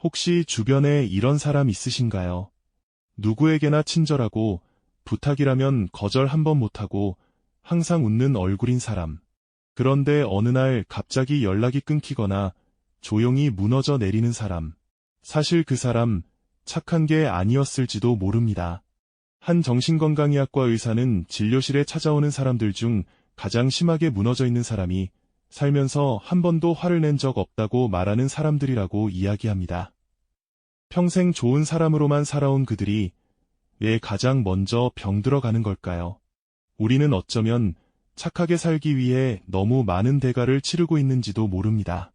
혹시 주변에 이런 사람 있으신가요? 누구에게나 친절하고 부탁이라면 거절 한 번 못하고 항상 웃는 얼굴인 사람. 그런데 어느 날 갑자기 연락이 끊기거나 조용히 무너져 내리는 사람. 사실 그 사람 착한 게 아니었을지도 모릅니다. 한 정신건강의학과 의사는 진료실에 찾아오는 사람들 중 가장 심하게 무너져 있는 사람이 살면서 한 번도 화를 낸 적 없다고 말하는 사람들이라고 이야기합니다. 평생 좋은 사람으로만 살아온 그들이 왜 가장 먼저 병들어가는 걸까요? 우리는 어쩌면 착하게 살기 위해 너무 많은 대가를 치르고 있는지도 모릅니다.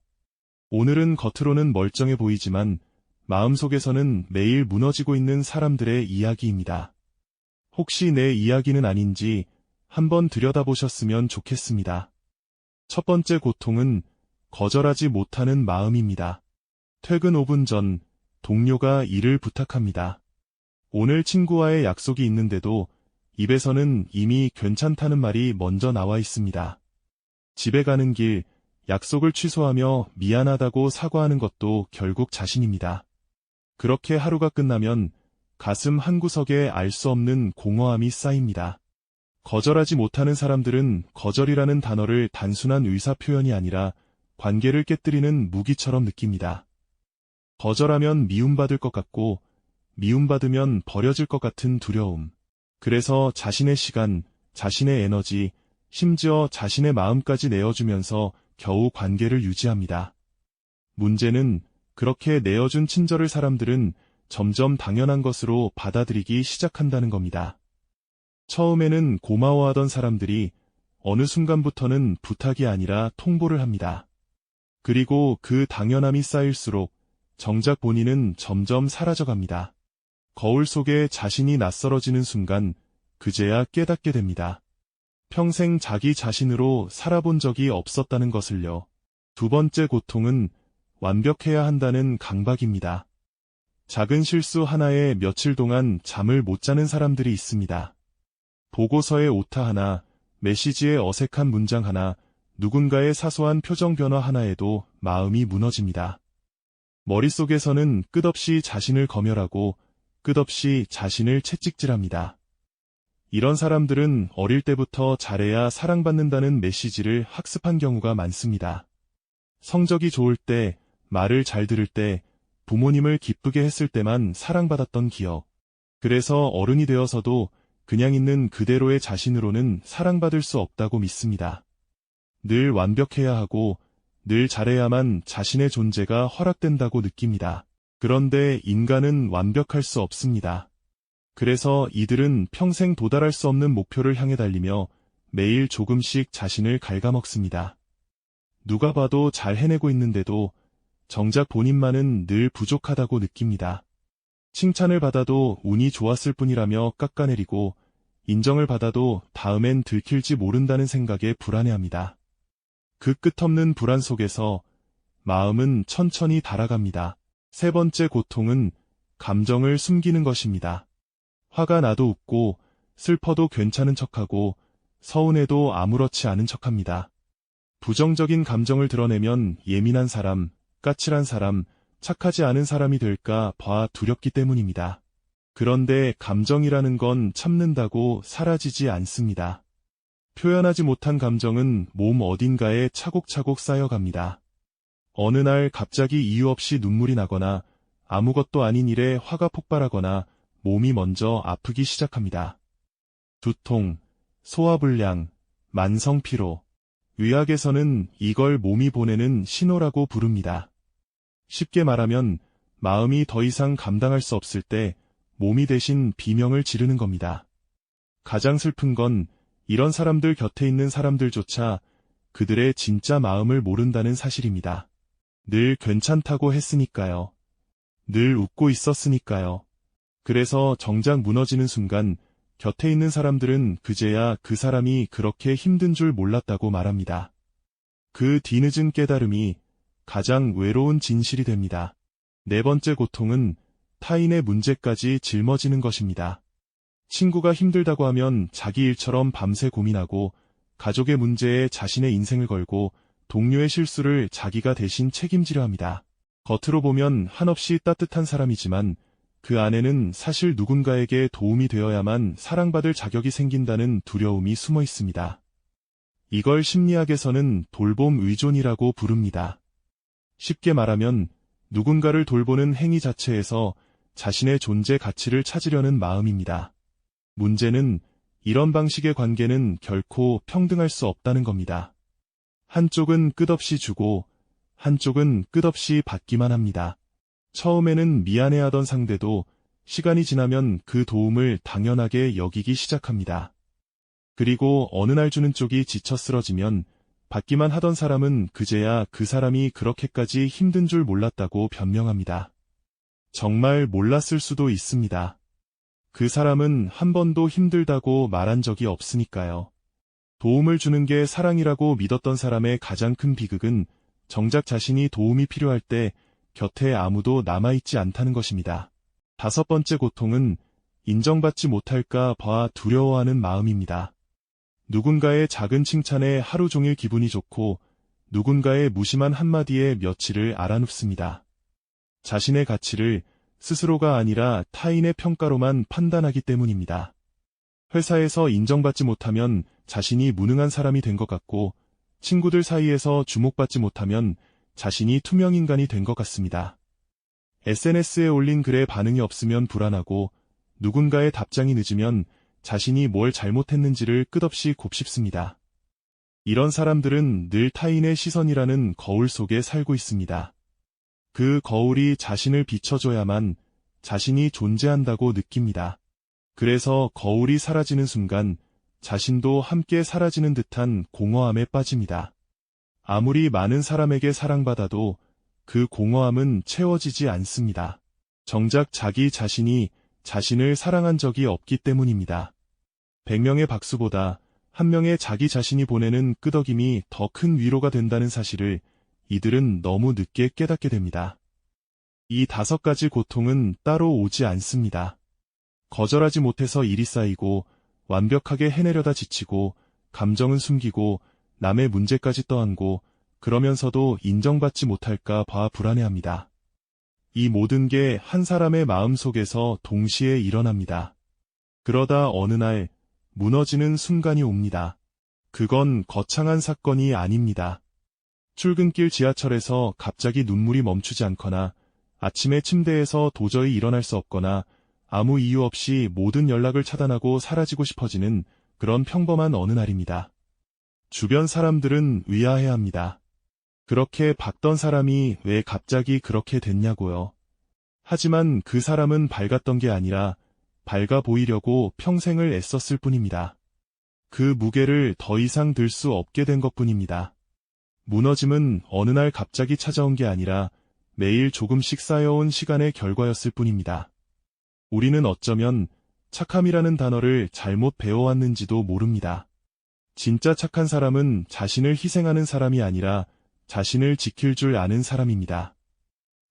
오늘은 겉으로는 멀쩡해 보이지만 마음속에서는 매일 무너지고 있는 사람들의 이야기입니다. 혹시 내 이야기는 아닌지 한번 들여다보셨으면 좋겠습니다. 첫 번째 고통은 거절하지 못하는 마음입니다. 퇴근 5분 전 동료가 일을 부탁합니다. 오늘 친구와의 약속이 있는데도 입에서는 이미 괜찮다는 말이 먼저 나와 있습니다. 집에 가는 길 약속을 취소하며 미안하다고 사과하는 것도 결국 자신입니다. 그렇게 하루가 끝나면 가슴 한구석에 알 수 없는 공허함이 쌓입니다. 거절하지 못하는 사람들은 거절이라는 단어를 단순한 의사표현이 아니라 관계를 깨뜨리는 무기처럼 느낍니다. 거절하면 미움받을 것 같고 미움받으면 버려질 것 같은 두려움. 그래서 자신의 시간, 자신의 에너지, 심지어 자신의 마음까지 내어주면서 겨우 관계를 유지합니다. 문제는 그렇게 내어준 친절을 사람들은 점점 당연한 것으로 받아들이기 시작한다는 겁니다. 처음에는 고마워하던 사람들이 어느 순간부터는 부탁이 아니라 통보를 합니다. 그리고 그 당연함이 쌓일수록 정작 본인은 점점 사라져갑니다. 거울 속에 자신이 낯설어지는 순간 그제야 깨닫게 됩니다. 평생 자기 자신으로 살아본 적이 없었다는 것을요. 두 번째 고통은 완벽해야 한다는 강박입니다. 작은 실수 하나에 며칠 동안 잠을 못 자는 사람들이 있습니다. 보고서의 오타 하나, 메시지의 어색한 문장 하나, 누군가의 사소한 표정 변화 하나에도 마음이 무너집니다. 머릿속에서는 끝없이 자신을 검열하고 끝없이 자신을 채찍질합니다. 이런 사람들은 어릴 때부터 잘해야 사랑받는다는 메시지를 학습한 경우가 많습니다. 성적이 좋을 때, 말을 잘 들을 때, 부모님을 기쁘게 했을 때만 사랑받았던 기억. 그래서 어른이 되어서도 그냥 있는 그대로의 자신으로는 사랑받을 수 없다고 믿습니다. 늘 완벽해야 하고 늘 잘해야만 자신의 존재가 허락된다고 느낍니다. 그런데 인간은 완벽할 수 없습니다. 그래서 이들은 평생 도달할 수 없는 목표를 향해 달리며 매일 조금씩 자신을 갉아먹습니다. 누가 봐도 잘 해내고 있는데도 정작 본인만은 늘 부족하다고 느낍니다. 칭찬을 받아도 운이 좋았을 뿐이라며 깎아내리고 인정을 받아도 다음엔 들킬지 모른다는 생각에 불안해합니다. 그 끝없는 불안 속에서 마음은 천천히 달아갑니다. 세 번째 고통은 감정을 숨기는 것입니다. 화가 나도 웃고 슬퍼도 괜찮은 척하고 서운해도 아무렇지 않은 척합니다. 부정적인 감정을 드러내면 예민한 사람, 까칠한 사람, 착하지 않은 사람이 될까 봐 두렵기 때문입니다. 그런데 감정이라는 건 참는다고 사라지지 않습니다. 표현하지 못한 감정은 몸 어딘가에 차곡차곡 쌓여갑니다. 어느 날 갑자기 이유 없이 눈물이 나거나 아무것도 아닌 일에 화가 폭발하거나 몸이 먼저 아프기 시작합니다. 두통, 소화불량, 만성피로. 의학에서는 이걸 몸이 보내는 신호라고 부릅니다. 쉽게 말하면 마음이 더 이상 감당할 수 없을 때 몸이 대신 비명을 지르는 겁니다. 가장 슬픈 건 이런 사람들 곁에 있는 사람들조차 그들의 진짜 마음을 모른다는 사실입니다. 늘 괜찮다고 했으니까요. 늘 웃고 있었으니까요. 그래서 정작 무너지는 순간 곁에 있는 사람들은 그제야 그 사람이 그렇게 힘든 줄 몰랐다고 말합니다. 그 뒤늦은 깨달음이 가장 외로운 진실이 됩니다. 네 번째 고통은 타인의 문제까지 짊어지는 것입니다. 친구가 힘들다고 하면 자기 일처럼 밤새 고민하고 가족의 문제에 자신의 인생을 걸고 동료의 실수를 자기가 대신 책임지려 합니다. 겉으로 보면 한없이 따뜻한 사람이지만 그 안에는 사실 누군가에게 도움이 되어야만 사랑받을 자격이 생긴다는 두려움이 숨어 있습니다. 이걸 심리학에서는 돌봄 의존이라고 부릅니다. 쉽게 말하면 누군가를 돌보는 행위 자체에서 자신의 존재 가치를 찾으려는 마음입니다. 문제는 이런 방식의 관계는 결코 평등할 수 없다는 겁니다. 한쪽은 끝없이 주고 한쪽은 끝없이 받기만 합니다. 처음에는 미안해하던 상대도 시간이 지나면 그 도움을 당연하게 여기기 시작합니다. 그리고 어느 날 주는 쪽이 지쳐 쓰러지면 받기만 하던 사람은 그제야 그 사람이 그렇게까지 힘든 줄 몰랐다고 변명합니다. 정말 몰랐을 수도 있습니다. 그 사람은 한 번도 힘들다고 말한 적이 없으니까요. 도움을 주는 게 사랑이라고 믿었던 사람의 가장 큰 비극은 정작 자신이 도움이 필요할 때 곁에 아무도 남아있지 않다는 것입니다. 5번째 고통은 인정받지 못할까 봐 두려워하는 마음입니다. 누군가의 작은 칭찬에 하루 종일 기분이 좋고 누군가의 무심한 한마디에 며칠을 알아눕습니다. 자신의 가치를 스스로가 아니라 타인의 평가로만 판단하기 때문입니다. 회사에서 인정받지 못하면 자신이 무능한 사람이 된 것 같고 친구들 사이에서 주목받지 못하면 자신이 투명인간이 된 것 같습니다. SNS에 올린 글에 반응이 없으면 불안하고 누군가의 답장이 늦으면 자신이 뭘 잘못했는지를 끝없이 곱씹습니다. 이런 사람들은 늘 타인의 시선이라는 거울 속에 살고 있습니다. 그 거울이 자신을 비춰줘야만 자신이 존재한다고 느낍니다. 그래서 거울이 사라지는 순간 자신도 함께 사라지는 듯한 공허함에 빠집니다. 아무리 많은 사람에게 사랑받아도 그 공허함은 채워지지 않습니다. 정작 자기 자신이 자신을 사랑한 적이 없기 때문입니다. 100명의 박수보다 한 명의 자기 자신이 보내는 끄덕임이 더 큰 위로가 된다는 사실을 이들은 너무 늦게 깨닫게 됩니다. 이 5가지 고통은 따로 오지 않습니다. 거절하지 못해서 일이 쌓이고 완벽하게 해내려다 지치고 감정은 숨기고 남의 문제까지 떠안고 그러면서도 인정받지 못할까 봐 불안해합니다. 이 모든 게 한 사람의 마음 속에서 동시에 일어납니다. 그러다 어느 날 무너지는 순간이 옵니다. 그건 거창한 사건이 아닙니다. 출근길 지하철에서 갑자기 눈물이 멈추지 않거나 아침에 침대에서 도저히 일어날 수 없거나 아무 이유 없이 모든 연락을 차단하고 사라지고 싶어지는 그런 평범한 어느 날입니다. 주변 사람들은 의아해합니다. 그렇게 밝던 사람이 왜 갑자기 그렇게 됐냐고요. 하지만 그 사람은 밝았던 게 아니라 밝아 보이려고 평생을 애썼을 뿐입니다. 그 무게를 더 이상 들 수 없게 된 것뿐입니다. 무너짐은 어느 날 갑자기 찾아온 게 아니라 매일 조금씩 쌓여온 시간의 결과였을 뿐입니다. 우리는 어쩌면 착함이라는 단어를 잘못 배워왔는지도 모릅니다. 진짜 착한 사람은 자신을 희생하는 사람이 아니라 자신을 지킬 줄 아는 사람입니다.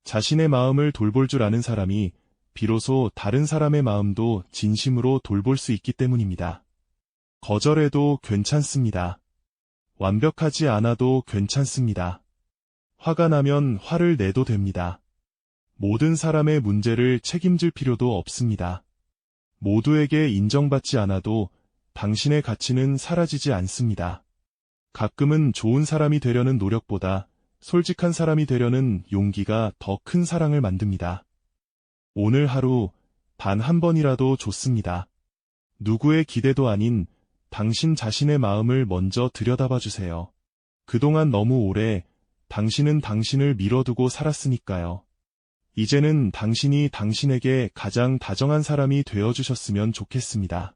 자신의 마음을 돌볼 줄 아는 사람이 비로소 다른 사람의 마음도 진심으로 돌볼 수 있기 때문입니다. 거절해도 괜찮습니다. 완벽하지 않아도 괜찮습니다. 화가 나면 화를 내도 됩니다. 모든 사람의 문제를 책임질 필요도 없습니다. 모두에게 인정받지 않아도 당신의 가치는 사라지지 않습니다. 가끔은 좋은 사람이 되려는 노력보다 솔직한 사람이 되려는 용기가 더 큰 사랑을 만듭니다. 오늘 하루 단 한 번이라도 좋습니다. 누구의 기대도 아닌 당신 자신의 마음을 먼저 들여다봐 주세요. 그동안 너무 오래 당신은 당신을 밀어두고 살았으니까요. 이제는 당신이 당신에게 가장 다정한 사람이 되어주셨으면 좋겠습니다.